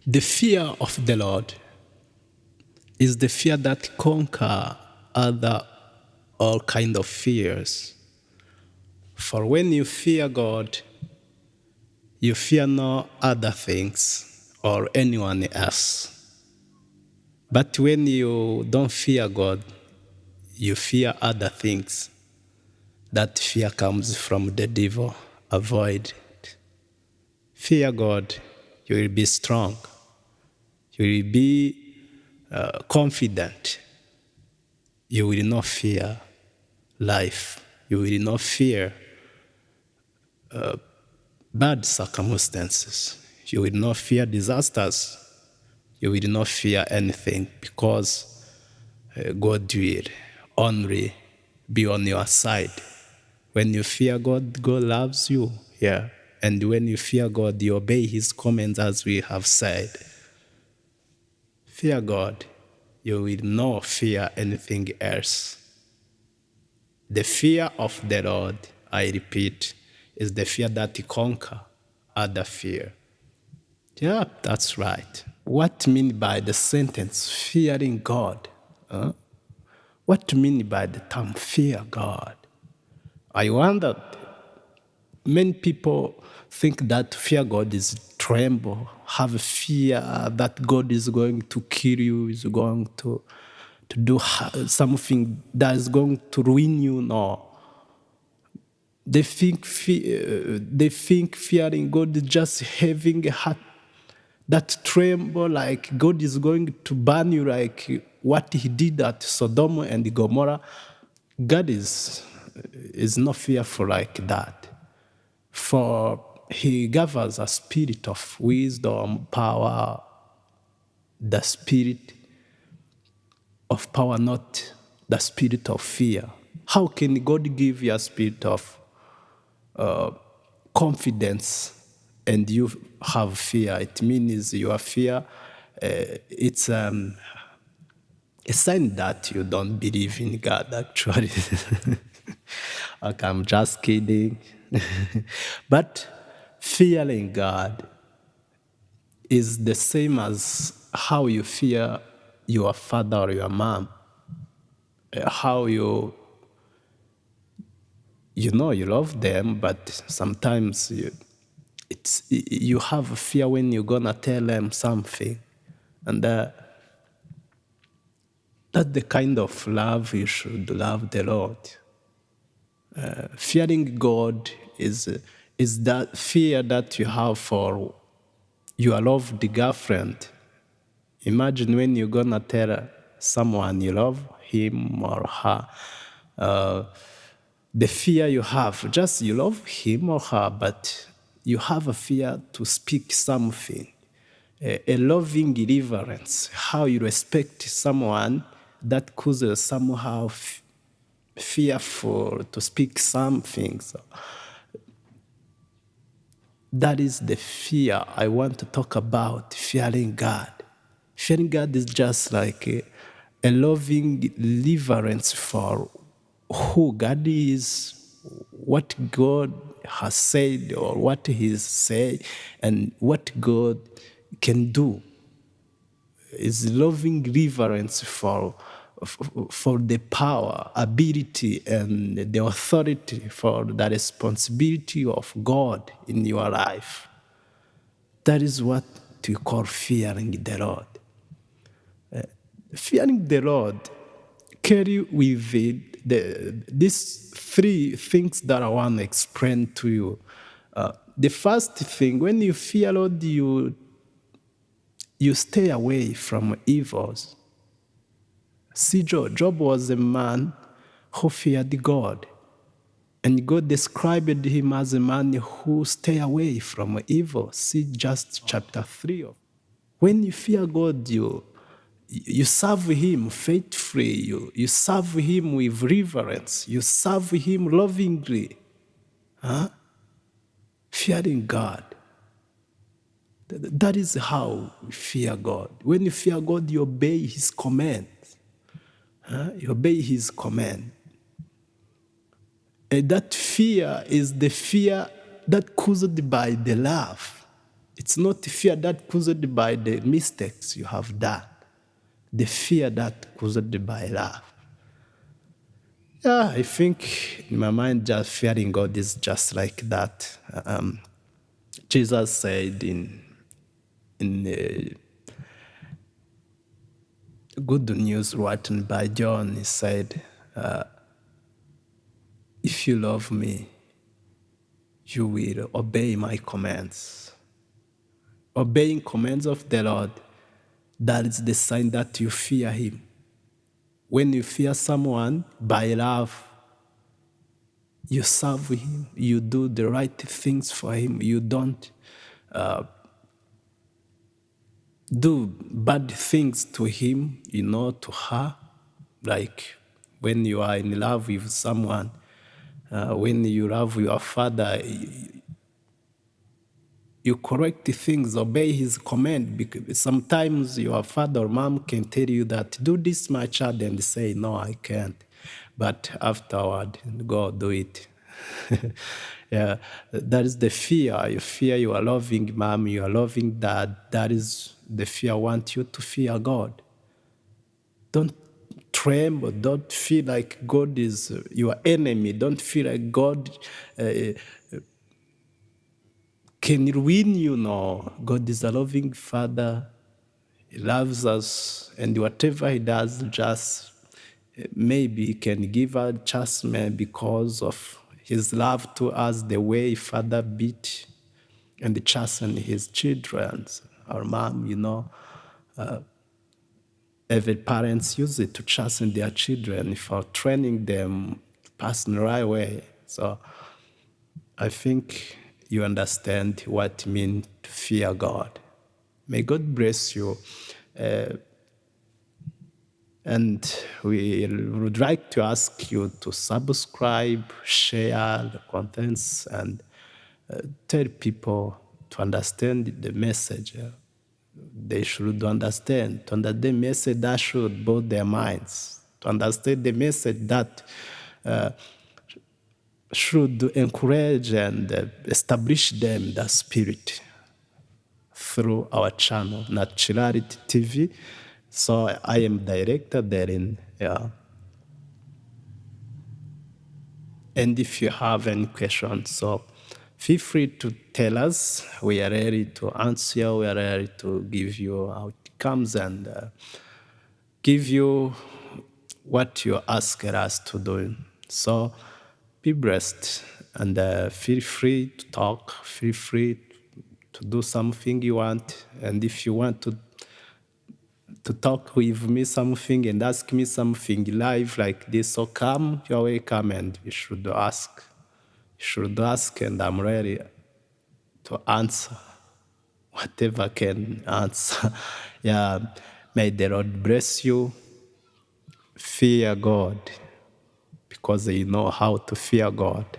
The fear of the Lord is the fear that conquer other all kind of fears. For when you fear God, you fear no other things or anyone else. But when you don't fear God, you fear other things. That fear comes from the devil. Avoid it. Fear God, you will be strong. You will be confident. You will not fear life. You will not fear bad circumstances. You will not fear disasters. You will not fear anything because God will only be on your side. When you fear God, God loves you. Yeah. And when you fear God, you obey his commands as we have said. Fear God. You will not fear anything else. The fear of the Lord, I repeat, is the fear that conquers other fear. Yeah, that's right. What mean by the sentence fearing God? Huh? What mean by the term fear God? I wonder, many people think that fear God is tremble, have fear that God is going to kill you, is going to do something that is going to ruin you. No. They think fearing God is just having a heart that tremble like God is going to burn you like what he did at Sodom and Gomorrah. God is not fearful like that. For he gave us a spirit of wisdom, power, the spirit of power, not the spirit of fear. How can God give you a spirit of confidence and you have fear? It means your fear, it's a sign that you don't believe in God, actually. Okay, I'm just kidding. But fearing God is the same as how you fear your father or your mom. How you know you love them, but sometimes you have a fear when you're gonna tell them something, and that's the kind of love you should love the Lord. Fearing God is that fear that you have for your loved girlfriend. Imagine when you're gonna tell someone you love him or her. The fear you have, just you love him or her, but you have a fear to speak something, a loving reverence, how you respect someone that causes somehow fearful to speak something. So that is the fear I want to talk about, fearing God. Fearing God is just like a loving reverence for who God is, what God has said or what He's said, and what God can do. Is loving reverence for the power, ability, and the authority, for the responsibility of God in your life. That is what we call fearing the Lord. Fearing the Lord carry with it these three things that I want to explain to you. The first thing, when you fear Lord, you stay away from evils. See, Job was a man who feared God. And God described him as a man who stay away from evil. See just chapter 3. When you fear God, you serve him faithfully. You serve him with reverence. You serve him lovingly. Fearing God. That is how we fear God. When you fear God, you obey his command. You obey his command. And that fear is the fear that caused by the love. It's not the fear that caused by the mistakes you have done, the fear that caused by love. Yeah, I think in my mind, just fearing God is just like that. Jesus said in Good News written by John, he said, if you love me, you will obey my commands. Obeying commands of the Lord, that is the sign that you fear him. When you fear someone by love, you serve him, you do the right things for him, you don't do bad things to him, to her. Like when you are in love with someone, when you love your father, you correct the things, obey his command. Because sometimes your father or mom can tell you that, do this, my child, and say, no, I can't. But afterward, go do it. Yeah, that is the fear. You fear you are loving mom, you are loving dad. That is the fear. I want you to fear God. Don't tremble. Don't feel like God is your enemy. Don't feel like God can ruin you. No, God is a loving Father. He loves us, and whatever He does, just maybe He can give us adjustment because of His love to us, the way Father beat and chasten His children. Our mom, every parents use it to chasten their children for training them to pass in the right way. So I think you understand what it means to fear God. May God bless you. And we would like to ask you to subscribe, share the contents, and tell people to understand the message. They should understand. To understand the message that should build their minds. To understand the message that should encourage and establish them the spirit through our channel, Naturality TV. So I am director therein. Yeah. And if you have any questions, so feel free to tell us. We are ready to answer. We are ready to give you outcomes and give you what you ask us to do. So be blessed and feel free to talk. Feel free to do something you want. And if you want to talk with me something and ask me something live like this, so come, you're welcome, and you should ask. You should ask, and I'm ready to answer whatever can answer. Yeah, may the Lord bless you. Fear God, because you know how to fear God.